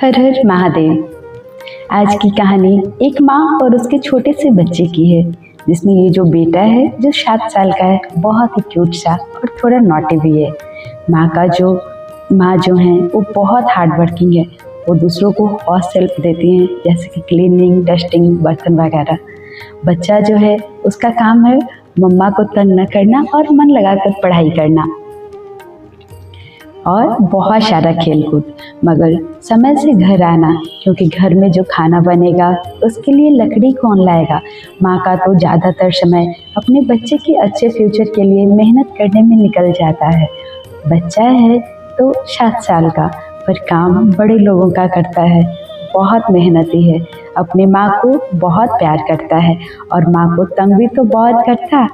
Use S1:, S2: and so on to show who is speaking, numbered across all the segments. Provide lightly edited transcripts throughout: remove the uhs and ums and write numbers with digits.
S1: हर हर महादेव। आज की कहानी एक माँ और उसके छोटे से बच्चे की है, जिसमें ये जो बेटा है जो 7 साल का है, बहुत ही क्यूट सा और थोड़ा नॉटी भी है। माँ जो है वो बहुत हार्ड वर्किंग है। वो दूसरों को बहुत हेल्प देती हैं, जैसे कि क्लीनिंग, डस्टिंग, बर्तन वगैरह। बच्चा जो है उसका काम है मम्मा को तंग न करना और मन लगाकर पढ़ाई करना और बहुत सारा खेल कूद, मगर समय से घर आना, क्योंकि घर में जो खाना बनेगा उसके लिए लकड़ी कौन लाएगा। माँ का तो ज़्यादातर समय अपने बच्चे के अच्छे फ्यूचर के लिए मेहनत करने में निकल जाता है। बच्चा है तो 7 साल का, पर काम बड़े लोगों का करता है। बहुत मेहनती है, अपनी माँ को बहुत प्यार करता है और माँ को तंग भी तो बहुत करता,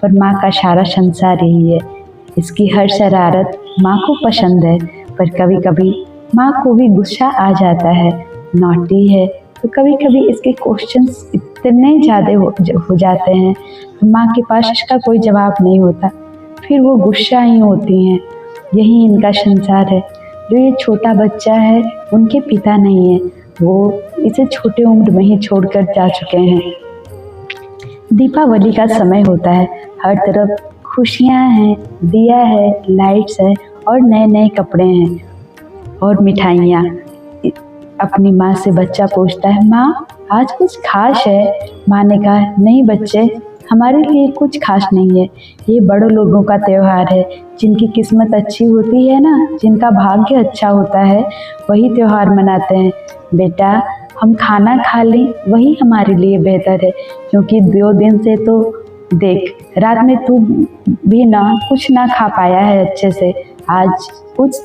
S1: पर माँ का सारा संसार यही है। इसकी हर शरारत माँ को पसंद है, पर कभी कभी माँ को भी गुस्सा आ जाता है। नॉटी है तो कभी कभी इसके क्वेश्चंस इतने ज़्यादा हो जाते हैं तो माँ के पास इसका कोई जवाब नहीं होता, फिर वो गुस्सा ही होती हैं। यही इनका संसार है। जो ये छोटा बच्चा है उनके पिता नहीं है, वो इसे छोटे उम्र में ही छोड़कर जा चुके हैं। दीपावली का समय होता है, हर तरफ खुशियाँ हैं, दिया है, लाइट्स है और नए नए कपड़े हैं और मिठाइयाँ। अपनी माँ से बच्चा पूछता है, माँ आज कुछ खास है? माँ ने कहा, नहीं बच्चे, हमारे लिए कुछ खास नहीं है। ये बड़ों लोगों का त्योहार है। जिनकी किस्मत अच्छी होती है ना, जिनका भाग्य अच्छा होता है, वही त्योहार मनाते हैं। बेटा, हम खाना खा लें वही हमारे लिए बेहतर है, क्योंकि 2 दिन से तो देख, रात में तू भी कुछ ना खा पाया है अच्छे से। आज कुछ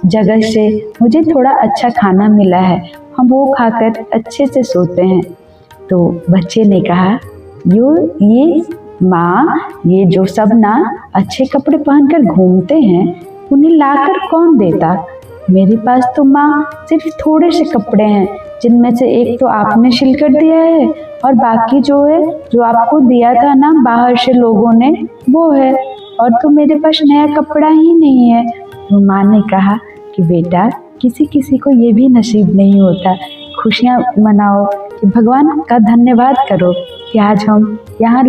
S1: जगह से मुझे थोड़ा अच्छा खाना मिला है, हम वो खाकर अच्छे से सोते हैं। तो बच्चे ने कहा, ये माँ, ये जो सब अच्छे कपड़े पहनकर घूमते हैं, उन्हें लाकर कौन देता? मेरे पास तो माँ सिर्फ थोड़े से कपड़े हैं, जिनमें से एक तो आपने सिल कर दिया है और बाकी जो है, जो आपको दिया था ना बाहर से लोगों ने, वो है, और तो मेरे पास नया कपड़ा ही नहीं है। तो माँ ने कहा कि बेटा, किसी किसी को ये भी नसीब नहीं होता। खुशियाँ मनाओ, कि भगवान का धन्यवाद करो कि आज हम यहाँ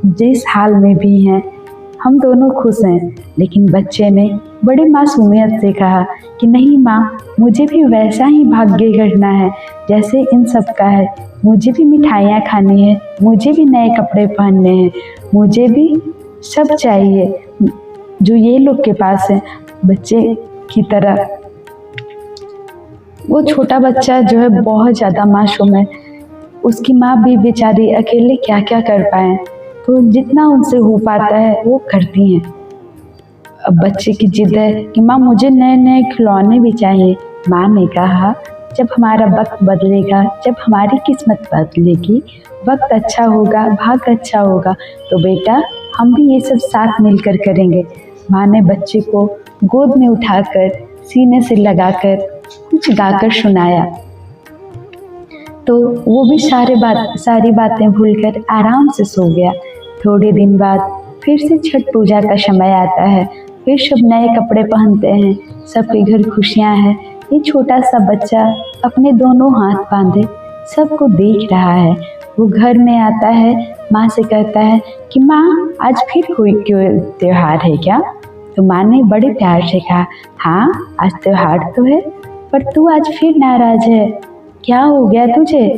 S1: जिस हाल में भी हैं, हम दोनों खुश हैं। लेकिन बच्चे ने बड़े मासूमियत से कहा कि नहीं माँ, मुझे भी वैसा ही भाग्य करना है जैसे इन सब का है। मुझे भी मिठाइयाँ खानी है, मुझे भी नए कपड़े पहनने हैं, मुझे भी सब चाहिए जो ये लोग के पास है। बच्चे की तरह वो छोटा बच्चा जो है बहुत ज़्यादा मासूम है। उसकी माँ भी बेचारी अकेले क्या क्या कर पाए, तो जितना उनसे हो पाता है वो करती हैं। अब बच्चे की जिद है कि माँ मुझे नए नए खिलौने भी चाहिए। माँ ने कहा, जब हमारा वक्त बदलेगा, जब हमारी किस्मत बदलेगी, वक्त अच्छा होगा, भाग्य अच्छा होगा, तो बेटा हम भी ये सब साथ मिलकर करेंगे। माँ ने बच्चे को गोद में उठाकर सीने से लगाकर कुछ गाकर सुनाया, तो वो भी सारी बातें भूलकर आराम से सो गया। थोड़े दिन बाद फिर से छठ पूजा का समय आता है। फिर सब नए कपड़े पहनते हैं, सबके घर खुशियाँ हैं। ये छोटा सा बच्चा अपने दोनों हाथ बांधे सबको देख रहा है। वो घर में आता है, माँ से कहता है कि माँ आज फिर कोई त्योहार है क्या? तो माँ ने बड़े प्यार से कहा, हाँ आज त्योहार तो है, पर तू आज फिर नाराज है, क्या हो गया तुझे?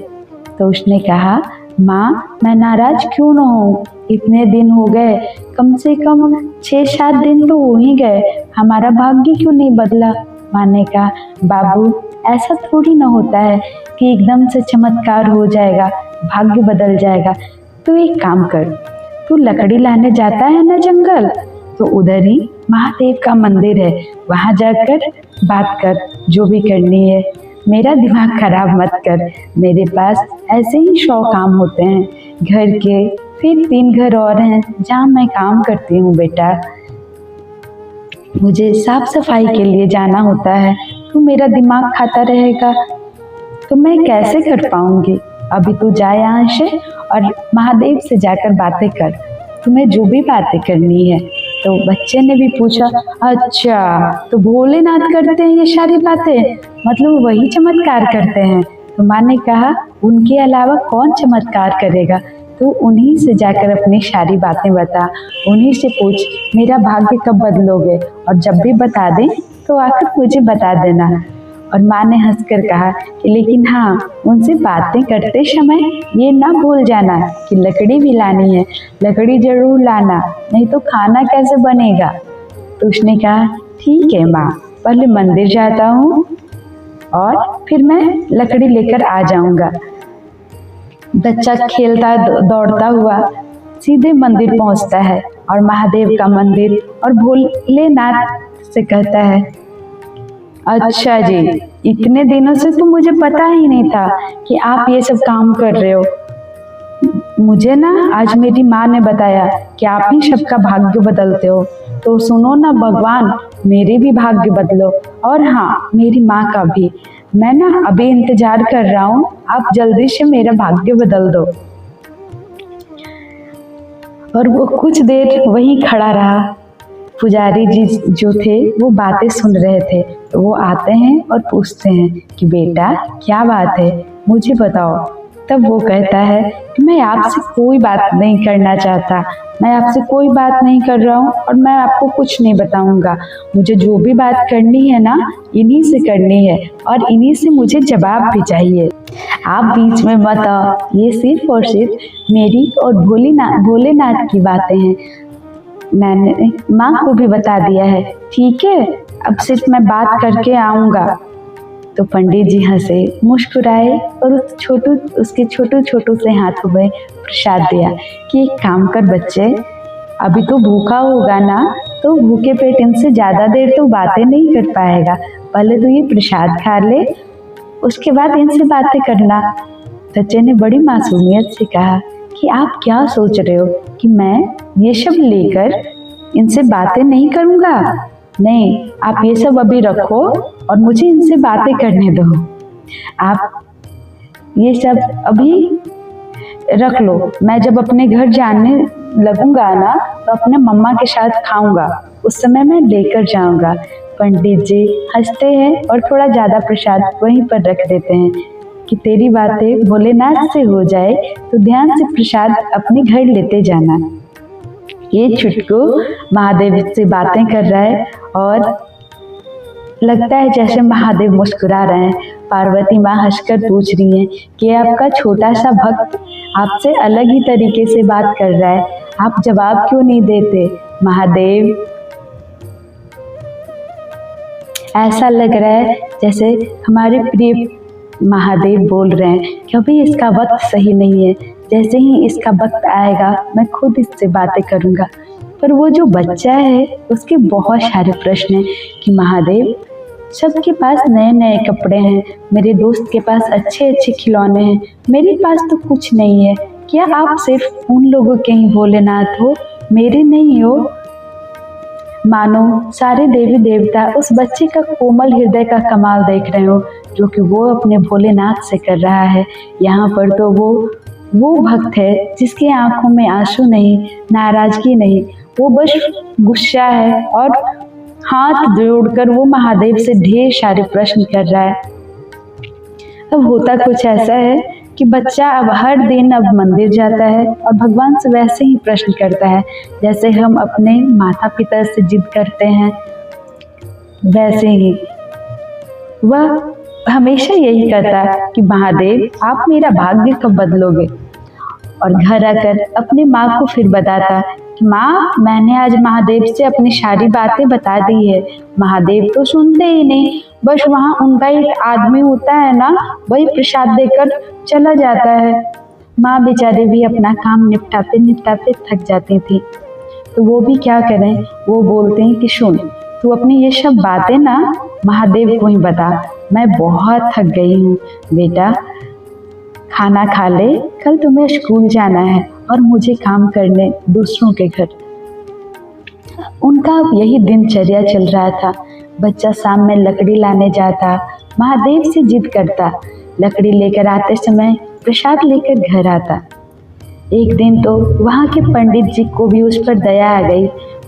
S1: तो उसने कहा, माँ मैं नाराज क्यों न हूँ, इतने दिन हो गए, कम से कम 6-7 दिन तो हो ही गए, हमारा भाग्य क्यों नहीं बदला? माँ ने कहा, बाबू ऐसा थोड़ी ना होता है कि एकदम से चमत्कार हो जाएगा, भाग्य बदल जाएगा। तो एक काम कर, तू लकड़ी लाने जाता है ना जंगल, तो उधर ही महादेव का मंदिर है, वहाँ जाकर बात कर, जो भी करनी है। मेरा दिमाग खराब मत कर, मेरे पास ऐसे ही 100 काम होते हैं घर के, फिर 3 घर और हैं जहाँ मैं काम करती हूँ। बेटा, मुझे साफ सफाई के लिए जाना होता है, तू मेरा दिमाग खाता रहेगा तो मैं कैसे कर पाऊँगी? अभी तू जा यहाँ से और महादेव से जाकर बातें कर, तुम्हें जो भी बातें करनी है। तो बच्चे ने भी पूछा, अच्छा तो भोलेनाथ करते हैं ये सारी बातें, मतलब वही चमत्कार करते हैं? तो माँ ने कहा, उनके अलावा कौन चमत्कार करेगा, तो उन्हीं से जाकर अपनी सारी बातें बता, उन्हीं से पूछ मेरा भाग्य कब बदलोगे, और जब भी बता दें तो आकर मुझे बता देना। और माँ ने हंसकर कहा कि लेकिन हाँ, उनसे बातें करते समय ये ना भूल जाना कि लकड़ी भी लानी है, लकड़ी जरूर लाना, नहीं तो खाना कैसे बनेगा। तो उसने कहा, ठीक है माँ, पहले मंदिर जाता हूँ और फिर मैं लकड़ी लेकर आ जाऊंगा। बच्चा खेलता दौड़ता हुआ सीधे मंदिर पहुंचता है और महादेव का मंदिर और भोलेनाथ से कहता है, अच्छा जी, इतने दिनों से तो मुझे पता ही नहीं था कि आप ये सब काम कर रहे हो। मुझे ना आज मेरी माँ ने बताया कि आप ही सबका भाग्य बदलते हो, तो सुनो ना भगवान, मेरे भी भाग्य बदलो, और हाँ, मेरी माँ का भी। मैं ना अभी इंतजार कर रहा हूँ, आप जल्दी से मेरा भाग्य बदल दो। और वो कुछ देर वहीं खड़ा रहा। पुजारी जी जो थे वो बातें सुन रहे थे, तो वो आते हैं और पूछते हैं कि बेटा क्या बात है, मुझे बताओ। तब वो कहता है कि मैं आपसे कोई बात नहीं करना चाहता, मैं आपसे कोई बात नहीं कर रहा हूँ और मैं आपको कुछ नहीं बताऊंगा। मुझे जो भी बात करनी है ना, इन्हीं से करनी है और इन्हीं से मुझे जवाब भी चाहिए। आप बीच में मत आओ, ये सिर्फ और सिर्फ मेरी और भोलेनाथ की बातें हैं। मैंने माँ को भी बता दिया है, ठीक है, अब सिर्फ मैं बात करके आऊँगा। तो पंडित जी हंसे, मुस्कुराए और उसके छोटू छोटू से हाथों में प्रसाद दिया कि एक काम कर बच्चे, अभी तो भूखा होगा ना, तो भूखे पेट इनसे ज़्यादा देर तो बातें नहीं कर पाएगा, पहले तो ये प्रसाद खा ले, उसके बाद इनसे बातें करना। बच्चे ने बड़ी मासूमियत से कहा कि आप क्या सोच रहे हो कि मैं ये सब लेकर इनसे बातें नहीं करूँगा? नहीं, आप ये सब अभी रखो और मुझे इनसे बातें करने दो। आप ये सब अभी रख लो, मैं जब अपने घर जाने लगूंगा ना, तो अपने मम्मा के साथ खाऊंगा, उस समय मैं लेकर जाऊंगा। पंडित जी हंसते हैं और थोड़ा ज़्यादा प्रसाद वहीं पर रख देते हैं कि तेरी बातें भोलेनाथ से हो जाए तो ध्यान से प्रसाद अपने घर लेते जाना। ये छुटकू महादेव से बातें कर रहा है और लगता है जैसे महादेव मुस्कुरा रहे हैं। पार्वती माँ हंसकर पूछ रही हैं कि आपका छोटा सा भक्त आपसे अलग ही तरीके से बात कर रहा है, आप जवाब क्यों नहीं देते? महादेव, ऐसा लग रहा है जैसे हमारे प्रिय महादेव बोल रहे हैं कि अभी इसका वक्त सही नहीं है, जैसे ही इसका वक्त आएगा मैं खुद इससे बातें करूँगा। पर वो जो बच्चा है उसके बहुत सारे प्रश्न हैं कि महादेव, सबके पास नए नए कपड़े हैं, मेरे दोस्त के पास अच्छे अच्छे खिलौने हैं, मेरे पास तो कुछ नहीं है, क्या आप सिर्फ उन लोगों के ही भोलेनाथ हो, मेरे नहीं हो? मानो सारे देवी देवता उस बच्चे का कोमल हृदय का कमाल देख रहे हो जो कि वो अपने भोलेनाथ से कर रहा है। यहाँ पर तो वो भक्त है जिसकी आंखों में आंसू नहीं, नाराजगी नहीं, वो बस गुस्सा है और हाथ जोड़कर वो महादेव से ढेर सारे प्रश्न कर रहा है। अब होता कुछ ऐसा है कि बच्चा अब हर दिन अब मंदिर जाता है और भगवान से वैसे ही प्रश्न करता है जैसे हम अपने माता पिता से जिद करते हैं, वैसे ही वह हमेशा यही कहता है कि महादेव आप मेरा भाग्य कब बदलोगे। और घर आकर अपनी माँ को फिर बताता कि माँ, मैंने आज महादेव से अपनी सारी बातें बता दी है, महादेव तो सुनते ही नहीं, बस वहाँ उनका एक आदमी होता है ना, वही प्रसाद देकर चला जाता है। माँ बेचारे भी अपना काम निपटाते निपटाते थक जाती थी, तो वो भी क्या करें, वो बोलते हैं कि सुन, तू अपनी ये सब बातें ना महादेव को ही बता, मैं बहुत थक गई हूँ। बेटा खाना खा ले, कल तुम्हें स्कूल जाना है और मुझे काम करने दूसरों के घर। उनका यही दिनचर्या चल रहा था। बच्चा शाम में लकड़ी लाने जाता, महादेव से जिद करता, लकड़ी लेकर आते समय प्रसाद लेकर घर आता। एक दिन तो वहाँ के पंडित जी को भी उस पर दया आ गई।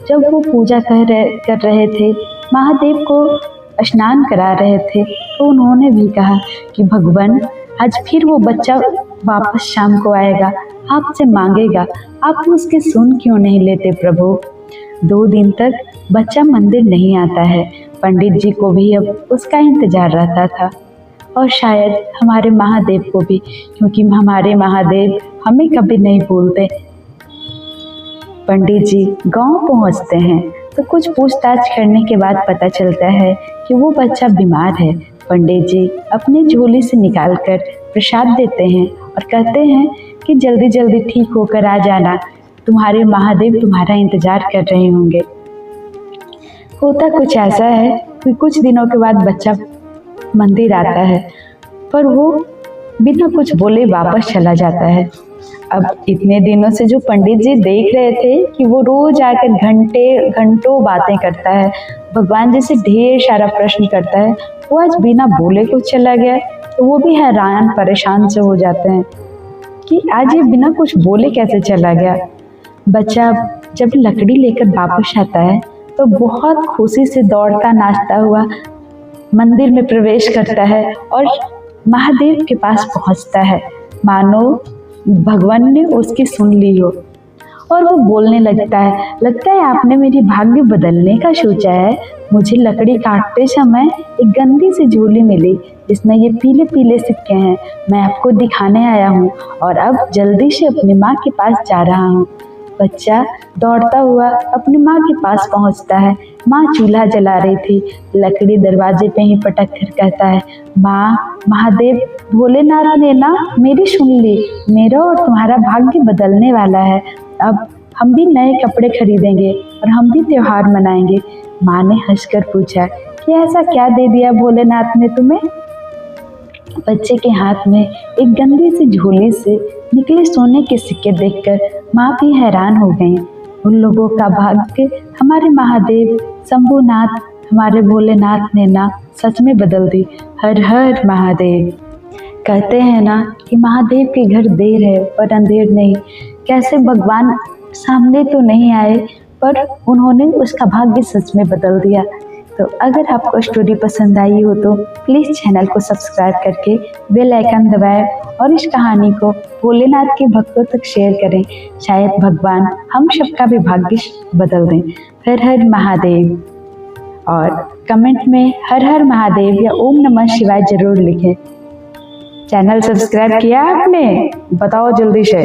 S1: जब वो पूजा कर रहे थे, महादेव को स्नान करा रहे थे, तो उन्होंने भी कहा कि भगवान आज फिर वो बच्चा वापस शाम को आएगा, आपसे मांगेगा, आप उसकी सुन क्यों नहीं लेते प्रभु। 2 दिन तक बच्चा मंदिर नहीं आता है। पंडित जी को भी अब उसका इंतजार रहता था, और शायद हमारे महादेव को भी, क्योंकि हमारे महादेव हमें कभी नहीं भूलते। पंडित जी गांव पहुंचते हैं तो कुछ पूछताछ करने के बाद पता चलता है कि वो बच्चा बीमार है। पंडित जी अपनी झोली से निकालकर प्रसाद देते हैं और कहते हैं कि जल्दी जल्दी ठीक होकर आ जाना, तुम्हारे महादेव तुम्हारा इंतजार कर रहे होंगे। होता कुछ ऐसा है कि कुछ दिनों के बाद बच्चा मंदिर आता है, पर वो बिना कुछ बोले वापस चला जाता है। अब इतने दिनों से जो पंडित जी देख रहे थे कि वो रोज आकर घंटों बातें करता है, भगवान जी से ढेर सारा प्रश्न करता है, वो आज बिना बोले को चला गया। तो वो भी हैरान परेशान से हो जाते हैं कि आज ये बिना कुछ बोले कैसे चला गया। बच्चा जब लकड़ी लेकर वापस आता है तो बहुत खुशी से दौड़ता नाचता हुआ मंदिर में प्रवेश करता है और महादेव के पास पहुंचता है, मानो भगवान ने उसकी सुन ली हो। और वो बोलने लगता है आपने मेरी भाग्य बदलने का सोचा है। मुझे लकड़ी काटते समय एक गंदी सी झोली मिली जिसमें ये पीले पीले सिक्के हैं। मैं आपको दिखाने आया हूँ और अब जल्दी से अपनी माँ के पास जा रहा हूँ। बच्चा दौड़ता हुआ अपनी माँ के पास पहुँचता है। माँ चूल्हा जला रही थी। लकड़ी दरवाजे पे ही पटक कर कहता है, माँ, महादेव भोलेनाथ ने ना मेरी सुन ली, मेरा और तुम्हारा भाग्य बदलने वाला है। अब हम भी नए कपड़े खरीदेंगे और हम भी त्योहार मनाएंगे। माँ ने हंसकर पूछा कि ऐसा क्या दे दिया भोलेनाथ ने तुम्हें। बच्चे के हाथ में एक गंदी सी झोली से निकले सोने के सिक्के देखकर माँ भी हैरान हो गई। उन लोगों का भाग्य हमारे महादेव शंभुनाथ, हमारे भोलेनाथ ने ना सच में बदल दी। हर हर महादेव। कहते हैं ना कि महादेव के घर देर है पर अंधेर नहीं। कैसे भगवान सामने तो नहीं आए पर उन्होंने उसका भाग्य सच में बदल दिया। तो अगर आपको स्टोरी पसंद आई हो तो प्लीज़ चैनल को सब्सक्राइब करके बेल आइकन दबाएं और इस कहानी को भोलेनाथ के भक्तों तक शेयर करें। शायद भगवान हम सबका भी भाग्य बदल दें। हर हर महादेव। और कमेंट में हर हर महादेव या ओम नमः शिवाय जरूर लिखें। चैनल सब्सक्राइब किया आपने? बताओ जल्दी से।